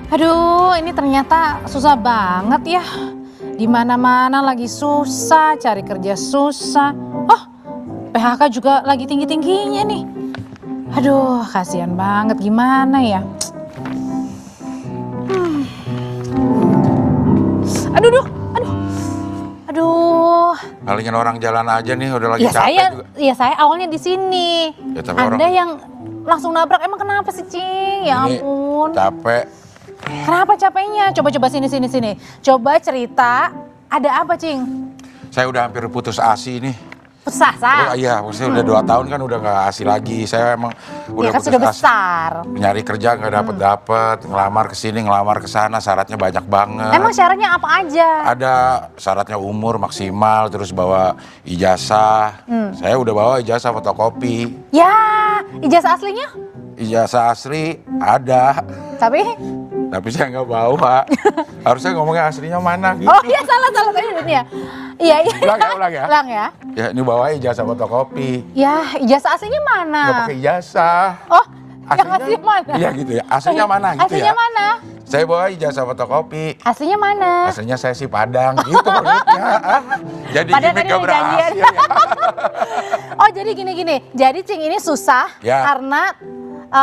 Aduh, ini ternyata susah banget ya. Di mana-mana lagi susah, cari kerja susah. Oh, PHK juga lagi tinggi-tingginya nih. Aduh, kasihan banget, gimana ya? Aduh. Palingin orang jalan aja nih, udah lagi Ya capek juga. saya awalnya di sini. Ya, tapi Anda orang yang langsung nabrak, emang kenapa sih, Cing? Ya ini ampun. capek. Kenapa capeknya? Coba sini. Coba cerita, ada apa, Cing? Saya udah hampir putus asa nih. Sah. Iya, maksudnya udah 2 tahun kan udah nggak asih lagi. Saya emang udah Iya kan putus sudah asa. besar. Nyari kerja nggak dapet, ngelamar kesini, ngelamar kesana, syaratnya banyak banget. Emang syaratnya apa aja? Ada syaratnya umur maksimal, terus bawa ijazah. Saya udah bawa ijazah fotokopi. Ya, ijazah aslinya? Ijazah asli ada, Tapi saya nggak bawa. Harusnya ngomongnya aslinya mana gitu. oh iya salah tadi ini ya. Iya. Ulang ya. Ulang ya. Ya ini bawa ijazah fotokopi. Ya, ijazah aslinya mana? Nggak pakai ijazah. Oh, yang aslinya mana? Iya gitu ya. Aslinya mana gitu Aslinya ya. mana? Saya bawa ijazah fotokopi. Aslinya mana? Aslinya saya si Padang gitu maksudnya. Jadi Padahal gimmick tadi gak udah janjian. berhasil ya. Oh jadi gini. Jadi Cing ini susah Ya. karena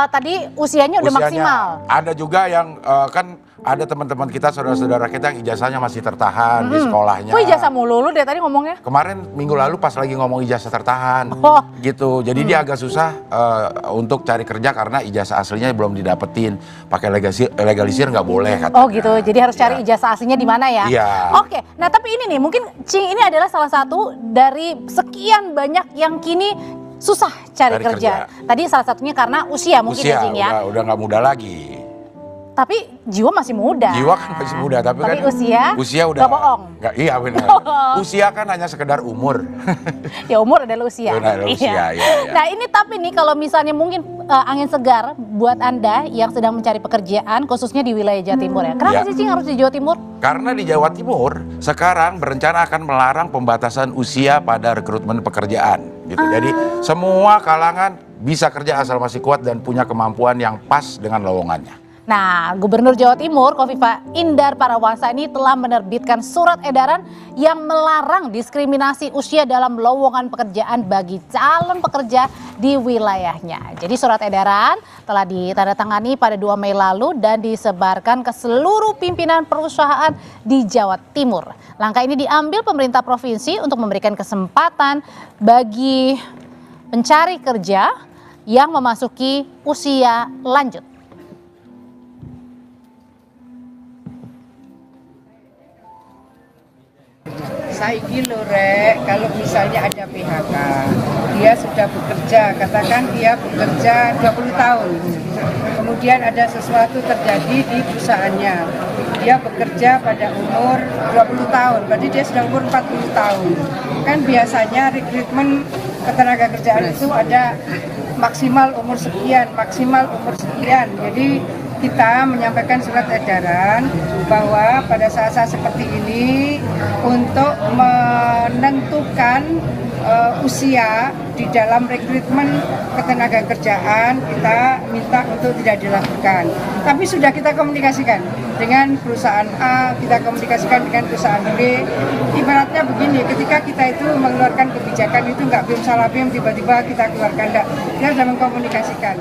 tadi usianya udah maksimal. Ada juga yang kan ada teman-teman kita, saudara-saudara kita yang ijazahnya masih tertahan di sekolahnya. Kok ijazah mulu lu dari tadi ngomongnya? Kemarin minggu lalu pas lagi ngomong ijazah tertahan, Oh. gitu. Jadi dia agak susah untuk cari kerja karena ijazah aslinya belum didapetin. Pakai legalisir nggak boleh katanya. Oh gitu, jadi harus cari ijazah aslinya di mana ya? Iya. Oke, nah tapi ini nih mungkin Cing ini adalah salah satu dari sekian banyak yang kini susah cari kerja. Tadi salah satunya karena usia mungkin ya Cing ya. Udah nggak muda lagi. Tapi jiwa masih muda. Jiwa kan masih muda, tapi kan usia udah nggak bohong. Iya benar. Usia kan hanya sekedar umur. Ya umur adalah usia. Benar, usia, iya. Nah ini tapi nih kalau misalnya mungkin angin segar buat Anda yang sedang mencari pekerjaan khususnya di wilayah Jawa Timur ya. Kenapa sih Cing harus di Jawa Timur? Karena di Jawa Timur sekarang berencana akan melarang pembatasan usia pada rekrutmen pekerjaan. Gitu. Jadi semua kalangan bisa kerja asal masih kuat dan punya kemampuan yang pas dengan lowongannya. Nah, Gubernur Jawa Timur Kofifa Indar Parawansa ini telah menerbitkan surat edaran yang melarang diskriminasi usia dalam lowongan pekerjaan bagi calon pekerja di wilayahnya. Jadi surat edaran telah ditandatangani pada 2 Mei lalu dan disebarkan ke seluruh pimpinan perusahaan di Jawa Timur. Langkah ini diambil pemerintah provinsi untuk memberikan kesempatan bagi pencari kerja yang memasuki usia lanjut. Saiki lho Rek, kalau misalnya ada PHK, dia sudah bekerja, katakan dia bekerja 20 tahun. Kemudian ada sesuatu terjadi di perusahaannya. Dia bekerja pada umur 20 tahun, berarti dia sudah umur 40 tahun. Kan biasanya rekrutmen ketenaga kerjaan itu ada maksimal umur sekian. Jadi kita menyampaikan surat edaran bahwa pada saat-saat seperti ini untuk menentukan usia di dalam rekrutmen ketenaga kerjaan kita minta untuk tidak dilakukan. Tapi sudah kita komunikasikan dengan perusahaan A, kita komunikasikan dengan perusahaan B. Ibaratnya begini, ketika kita itu mengeluarkan kebijakan itu nggak bim salah bim tiba-tiba kita keluarkan, enggak. Kita sudah mengkomunikasikan.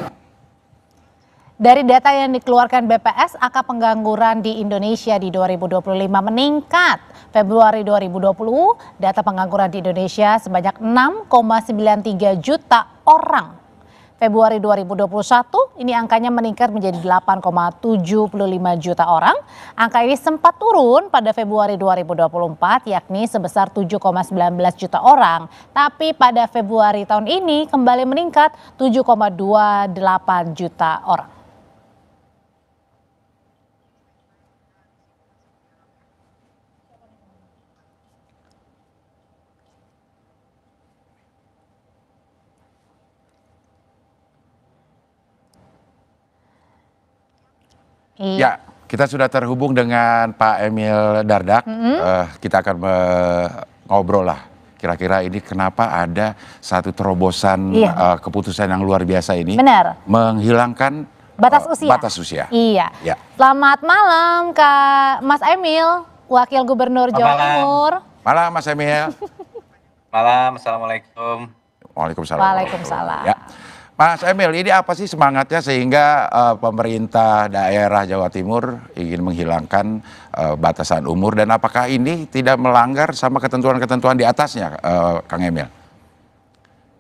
Dari data yang dikeluarkan BPS, angka pengangguran di Indonesia di 2025 meningkat. Februari 2020, data pengangguran di Indonesia sebanyak 6,93 juta orang. Februari 2021, ini angkanya meningkat menjadi 8,75 juta orang. Angka ini sempat turun pada Februari 2024, yakni sebesar 7,19 juta orang. Tapi pada Februari tahun ini kembali meningkat 7,28 juta orang. Ya, kita sudah terhubung dengan Pak Emil Dardak. Kita akan ngobrol lah. Kira-kira ini kenapa ada satu terobosan keputusan yang luar biasa ini. Benar. Menghilangkan Batas usia. Batas usia. Iya. Ya. Selamat malam Kak Mas Emil, Wakil Gubernur Jawa Malam. Timur. Malam Mas Emil. Malam, Assalamualaikum. Waalaikumsalam. Waalaikumsalam. Ya. Mas Emil, ini apa sih semangatnya sehingga pemerintah daerah Jawa Timur ingin menghilangkan batasan umur, dan apakah ini tidak melanggar sama ketentuan-ketentuan di atasnya, Kang Emil?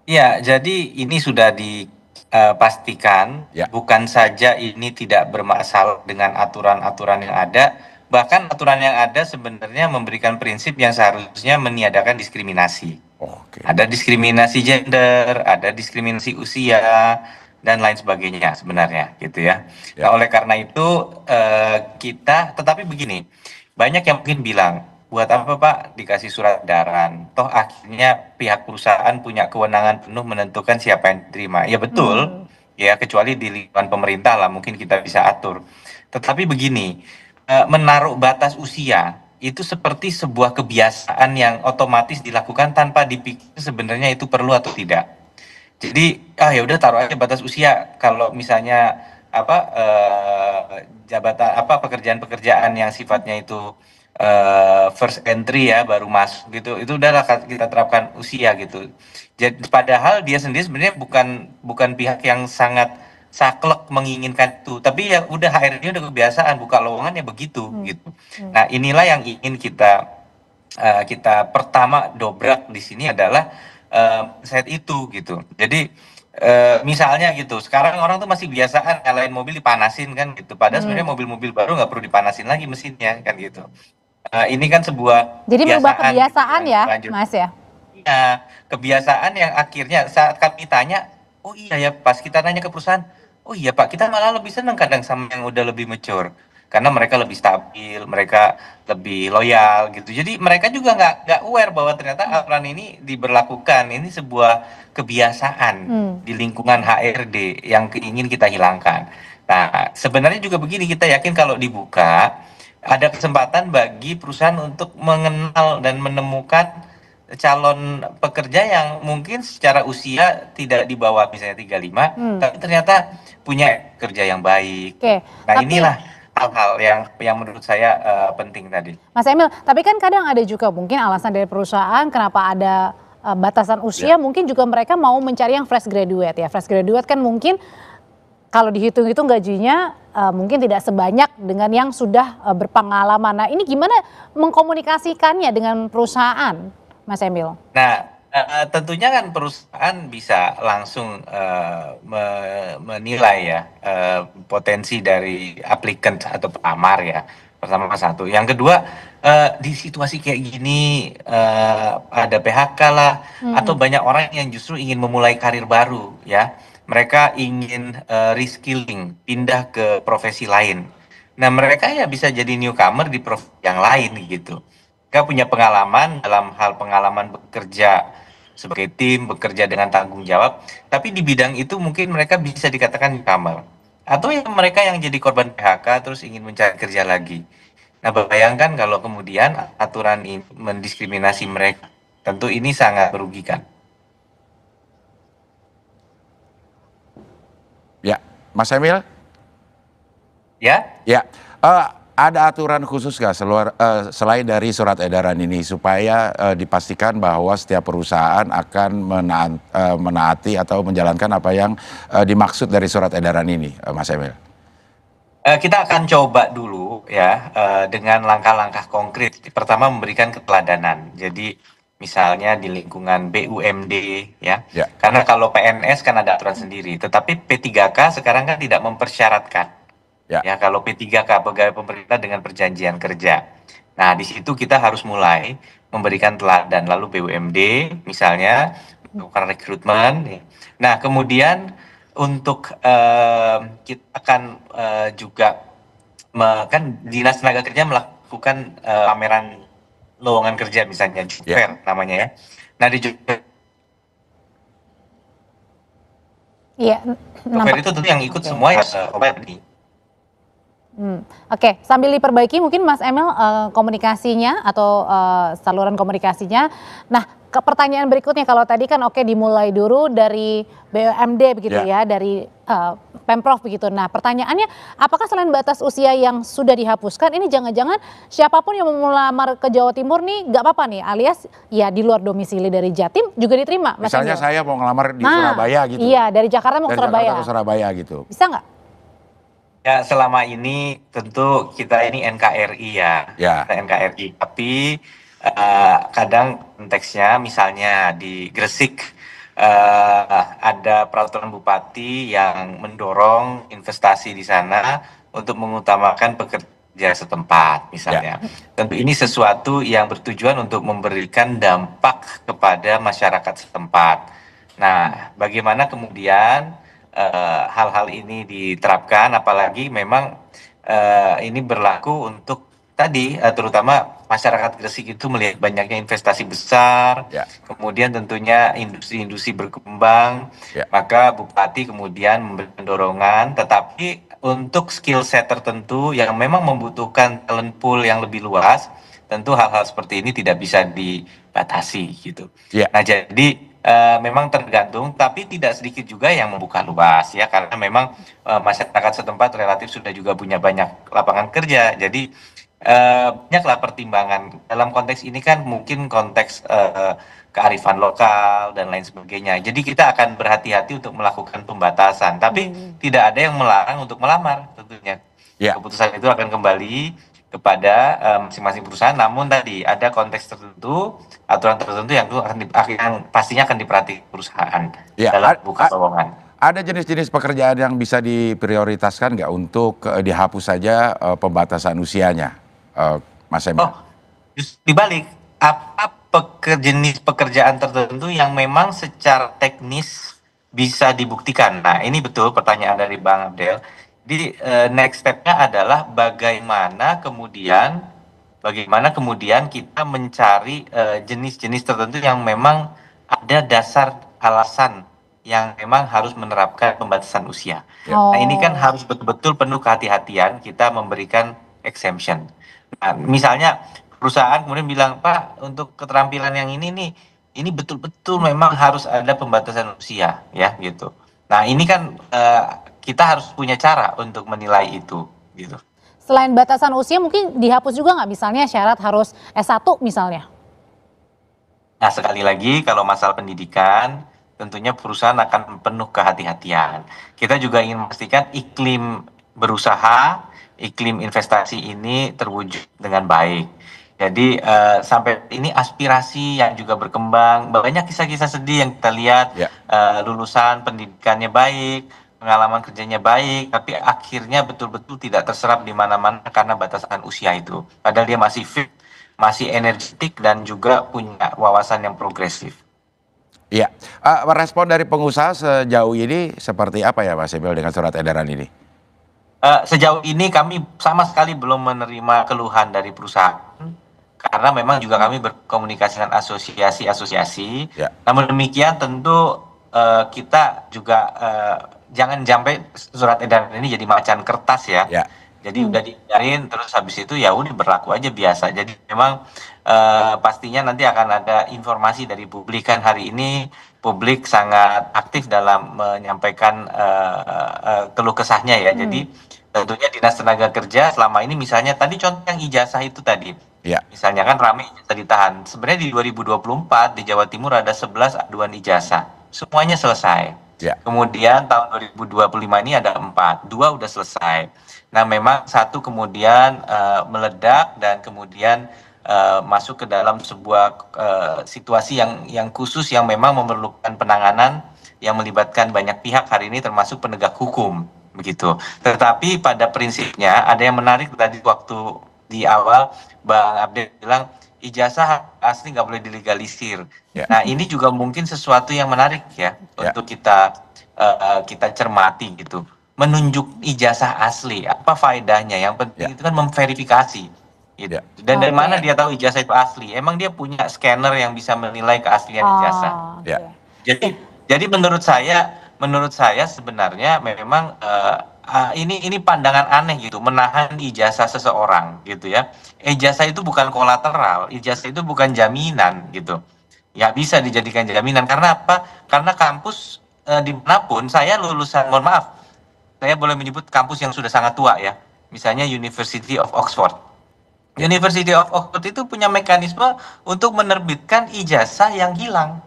Ya, jadi ini sudah dipastikan, Ya. bukan saja ini tidak bermasalah dengan aturan-aturan yang ada, bahkan aturan yang ada sebenarnya memberikan prinsip yang seharusnya meniadakan diskriminasi. Oke. Ada diskriminasi gender, ada diskriminasi usia, dan lain sebagainya sebenarnya, gitu ya. Ya. Nah, oleh karena itu tetapi begini, banyak yang mungkin bilang, buat apa Pak dikasih surat edaran? Toh akhirnya pihak perusahaan punya kewenangan penuh menentukan siapa yang diterima. Ya betul, ya kecuali di lingkungan pemerintah lah mungkin kita bisa atur. Tetapi begini, menaruh batas usia itu seperti sebuah kebiasaan yang otomatis dilakukan tanpa dipikir sebenarnya itu perlu atau tidak. Jadi ya udah taruh aja batas usia. Kalau misalnya pekerjaan-pekerjaan yang sifatnya itu first entry ya, baru masuk gitu, itu udahlah kita terapkan usia gitu. Jadi padahal dia sendiri sebenarnya bukan pihak yang sangat saklek menginginkan itu, tapi ya udah HRD udah kebiasaan buka lowongan ya begitu gitu. Nah, inilah yang ingin kita pertama dobrak di sini adalah set itu gitu. Jadi misalnya gitu, sekarang orang tuh masih biasaan nyalain mobil dipanasin kan gitu, padahal sebenarnya mobil-mobil baru nggak perlu dipanasin lagi mesinnya kan gitu. Ini kan sebuah Jadi merubah kebiasaan gitu ya, lanjut. Mas ya? Iya, kebiasaan yang akhirnya saat kami tanya, oh iya ya, pas kita nanya ke perusahaan, oh iya Pak, kita malah lebih senang kadang sama yang udah lebih mature, karena mereka lebih stabil, mereka lebih loyal gitu. Jadi mereka juga nggak aware bahwa ternyata aturan ini diberlakukan, ini sebuah kebiasaan di lingkungan HRD yang ingin kita hilangkan. Nah, sebenarnya juga begini, kita yakin kalau dibuka, ada kesempatan bagi perusahaan untuk mengenal dan menemukan calon pekerja yang mungkin secara usia tidak di bawah misalnya 35, tapi ternyata punya kerja yang baik. Oke, Nah, tapi inilah hal-hal yang menurut saya penting tadi. Mas Emil, tapi kan kadang ada juga mungkin alasan dari perusahaan kenapa ada batasan usia, mungkin juga mereka mau mencari yang fresh graduate ya. Fresh graduate kan mungkin kalau dihitung-hitung gajinya mungkin tidak sebanyak dengan yang sudah berpengalaman. Nah, ini gimana mengkomunikasikannya dengan perusahaan, Mas Emil? Nah, tentunya kan perusahaan bisa langsung menilai ya potensi dari applicant atau pelamar ya, pertama satu. Yang kedua, di situasi kayak gini ada PHK lah, atau banyak orang yang justru ingin memulai karir baru ya. Mereka ingin reskilling, pindah ke profesi lain. Nah, mereka ya bisa jadi newcomer di profesi yang lain gitu. Mereka punya pengalaman dalam hal pengalaman bekerja sebagai tim, bekerja dengan tanggung jawab, tapi di bidang itu mungkin mereka bisa dikatakan newcomer. Atau yang mereka yang jadi korban PHK terus ingin mencari kerja lagi. Nah, bayangkan kalau kemudian aturan ini mendiskriminasi mereka. Tentu ini sangat merugikan. Ya, Mas Emil? Ya? Ya, ada aturan khusus nggak selain dari surat edaran ini supaya dipastikan bahwa setiap perusahaan akan menaati atau menjalankan apa yang dimaksud dari surat edaran ini, Mas Emil? Kita akan coba dulu ya dengan langkah-langkah konkret. Pertama, memberikan keteladanan. Jadi misalnya di lingkungan BUMD ya. Karena kalau PNS kan ada aturan sendiri, tetapi P3K sekarang kan tidak mempersyaratkan. Ya, kalau P3K pegawai pemerintah dengan perjanjian kerja. Nah, di situ kita harus mulai memberikan teladan. Lalu BUMD misalnya melakukan rekrutmen. Nah, kemudian untuk kita akan juga kan Dinas Tenaga Kerja melakukan pameran lowongan kerja misalnya job fair namanya ya. Nah, di job fair itu tentu yang ikut semua ya Oke, sambil diperbaiki mungkin Mas Emil komunikasinya atau saluran komunikasinya. Nah, ke pertanyaan berikutnya kalau tadi kan oke dimulai dulu dari BUMD begitu ya, dari Pemprov begitu. Nah, pertanyaannya apakah selain batas usia yang sudah dihapuskan, ini jangan-jangan siapapun yang mau melamar ke Jawa Timur nih nggak apa-apa nih, alias ya di luar domisili dari Jatim juga diterima, Mas Misalnya Emil? saya mau ngelamar di Surabaya gitu. Iya, dari Jakarta mau ke Dari Surabaya. Jakarta ke Surabaya gitu. Bisa nggak? Ya, selama ini tentu kita ini NKRI ya, Ya. kita NKRI. Tapi kadang konteksnya misalnya di Gresik ada peraturan bupati yang mendorong investasi di sana untuk mengutamakan pekerja setempat misalnya. Tentu ini sesuatu yang bertujuan untuk memberikan dampak kepada masyarakat setempat. Nah, bagaimana kemudian hal-hal ini diterapkan, apalagi memang ini berlaku untuk tadi terutama masyarakat Gresik itu melihat banyaknya investasi besar, kemudian tentunya industri-industri berkembang, maka Bupati kemudian memberi pendorongan, tetapi untuk skill set tertentu yang memang membutuhkan talent pool yang lebih luas, tentu hal-hal seperti ini tidak bisa dibatasi gitu. Nah, jadi memang tergantung, tapi tidak sedikit juga yang membuka luas ya, karena memang masyarakat setempat relatif sudah juga punya banyak lapangan kerja. Jadi banyaklah pertimbangan dalam konteks ini kan, mungkin konteks kearifan lokal dan lain sebagainya. Jadi kita akan berhati-hati untuk melakukan pembatasan, tapi tidak ada yang melarang untuk melamar tentunya. Keputusan itu akan kembali kepada masing-masing perusahaan, namun tadi ada konteks tertentu, aturan tertentu yang pastinya akan diperhatikan perusahaan dalam buka lowongan. Ada jenis-jenis pekerjaan yang bisa diprioritaskan nggak untuk dihapus saja pembatasan usianya, Mas Emil? Oh, justru dibalik, apa jenis pekerjaan tertentu yang memang secara teknis bisa dibuktikan? Nah, ini betul pertanyaan dari Bang Abdel. Jadi next step-nya adalah bagaimana kemudian kita mencari jenis-jenis tertentu yang memang ada dasar alasan yang memang harus menerapkan pembatasan usia. Nah, ini kan harus betul-betul penuh kehati-hatian kita memberikan exemption. Nah, misalnya perusahaan kemudian bilang, Pak, untuk keterampilan yang ini nih, ini betul-betul memang harus ada pembatasan usia, ya gitu. Nah, ini kan kita harus punya cara untuk menilai itu, gitu. Selain batasan usia mungkin dihapus juga nggak, misalnya syarat harus S1 misalnya? Nah, sekali lagi kalau masalah pendidikan, tentunya perusahaan akan penuh kehati-hatian. Kita juga ingin memastikan iklim berusaha, iklim investasi ini terwujud dengan baik. Jadi sampai ini aspirasi yang juga berkembang, banyak kisah-kisah sedih yang kita lihat, lulusan pendidikannya baik, pengalaman kerjanya baik, tapi akhirnya betul-betul tidak terserap di mana-mana karena batasan usia itu. Padahal dia masih fit, masih energetik, dan juga punya wawasan yang progresif. Iya, respon dari pengusaha sejauh ini seperti apa ya Mas Emil dengan surat edaran ini? Sejauh ini kami sama sekali belum menerima keluhan dari perusahaan, karena memang juga kami berkomunikasi dengan asosiasi-asosiasi. Namun demikian tentu kita juga jangan sampai surat edaran ini jadi macan kertas ya. Jadi udah diajarin terus habis itu ya udah berlaku aja biasa. Jadi memang pastinya nanti akan ada informasi dari publik, kan hari ini publik sangat aktif dalam menyampaikan keluh kesahnya ya. Jadi tentunya Dinas Tenaga Kerja selama ini, misalnya tadi contoh yang ijazah itu tadi. Misalnya kan ramai ijazah ditahan. Sebenarnya di 2024 di Jawa Timur ada 11 aduan ijazah. Semuanya selesai. Kemudian tahun 2025 ini ada 4, 2 udah selesai. Nah, memang satu kemudian meledak dan kemudian masuk ke dalam sebuah situasi yang khusus yang memang memerlukan penanganan yang melibatkan banyak pihak hari ini, termasuk penegak hukum begitu. Tetapi pada prinsipnya ada yang menarik tadi waktu di awal Bang Abdel bilang ijazah asli nggak boleh dilegalisir. Nah, ini juga mungkin sesuatu yang menarik ya untuk kita cermati gitu. Menunjuk ijazah asli, apa faedahnya? Yang penting itu kan memverifikasi. Gitu. Dan dari mana dia tahu ijazah itu asli? Emang dia punya scanner yang bisa menilai keaslian ijazah. Jadi menurut saya sebenarnya memang ini pandangan aneh gitu, menahan ijazah seseorang gitu ya. Ijazah itu bukan kolateral, ijazah itu bukan jaminan gitu. Ya bisa dijadikan jaminan karena apa? Karena kampus dimanapun saya lulusan, mohon maaf, saya boleh menyebut kampus yang sudah sangat tua ya. Misalnya University of Oxford. University of Oxford itu punya mekanisme untuk menerbitkan ijazah yang hilang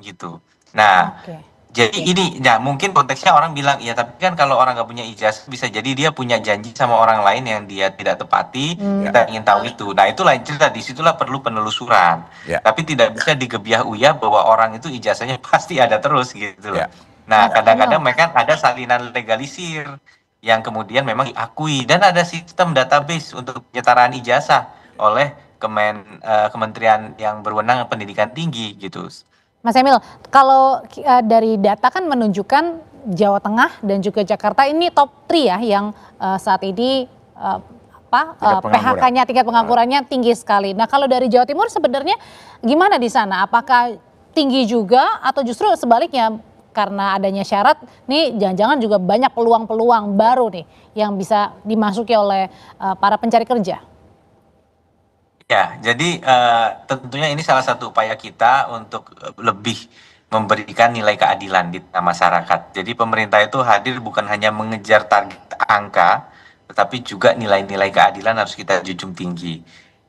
gitu. Nah, Oke. jadi ini, nah mungkin konteksnya orang bilang, ya tapi kan kalau orang nggak punya ijazah bisa jadi dia punya janji sama orang lain yang dia tidak tepati, kita ingin tahu itu. Nah itu lain cerita, disitulah perlu penelusuran. Ya. Tapi tidak bisa digebiah uyah bahwa orang itu ijazahnya pasti ada terus gitu loh. Ya. Nah Mas kadang-kadang Emil. mereka ada salinan legalisir yang kemudian memang diakui dan ada sistem database untuk penyetaraan ijazah oleh Kementerian yang berwenang pendidikan tinggi gitu. Mas Emil, kalau dari data kan menunjukkan Jawa Tengah dan juga Jakarta ini top 3 ya yang saat ini Tingkat pengangguran. PHK-nya, tingkat penganggurannya tinggi sekali. Nah kalau dari Jawa Timur sebenarnya gimana di sana? Apakah tinggi juga atau justru sebaliknya karena adanya syarat nih jangan-jangan juga banyak peluang-peluang baru nih yang bisa dimasuki oleh para pencari kerja? Ya, jadi tentunya ini salah satu upaya kita untuk lebih memberikan nilai keadilan di tengah masyarakat. Jadi pemerintah itu hadir bukan hanya mengejar target angka, tetapi juga nilai-nilai keadilan harus kita junjung tinggi.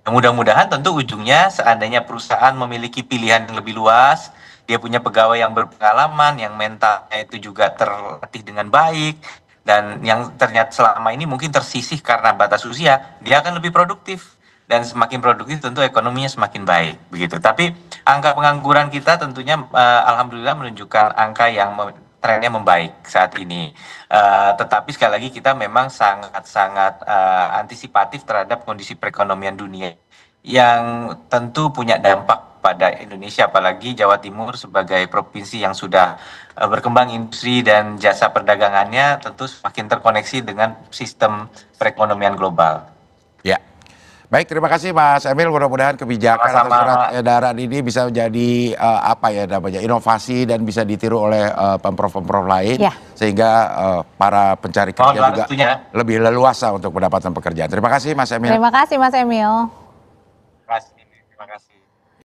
Mudah-mudahan tentu ujungnya seandainya perusahaan memiliki pilihan yang lebih luas, dia punya pegawai yang berpengalaman, yang mentalnya itu juga terlatih dengan baik, dan yang ternyata selama ini mungkin tersisih karena batas usia, dia akan lebih produktif. Dan semakin produktif tentu ekonominya semakin baik begitu. Tapi angka pengangguran kita tentunya alhamdulillah menunjukkan angka yang trennya membaik saat ini. Tetapi sekali lagi kita memang sangat-sangat antisipatif terhadap kondisi perekonomian dunia yang tentu punya dampak pada Indonesia, apalagi Jawa Timur sebagai provinsi yang sudah berkembang industri dan jasa perdagangannya tentu semakin terkoneksi dengan sistem perekonomian global. Ya. Baik, terima kasih Mas Emil. Mudah-mudahan kebijakan atau Sama-sama. surat edaran ini bisa menjadi apa ya namanya inovasi dan bisa ditiru oleh pemprov-pemprov lain, Ya. sehingga para pencari Mohon kerja doa juga restunya. lebih leluasa untuk mendapatkan pekerjaan. Terima kasih Mas Emil. Terima kasih Mas Emil.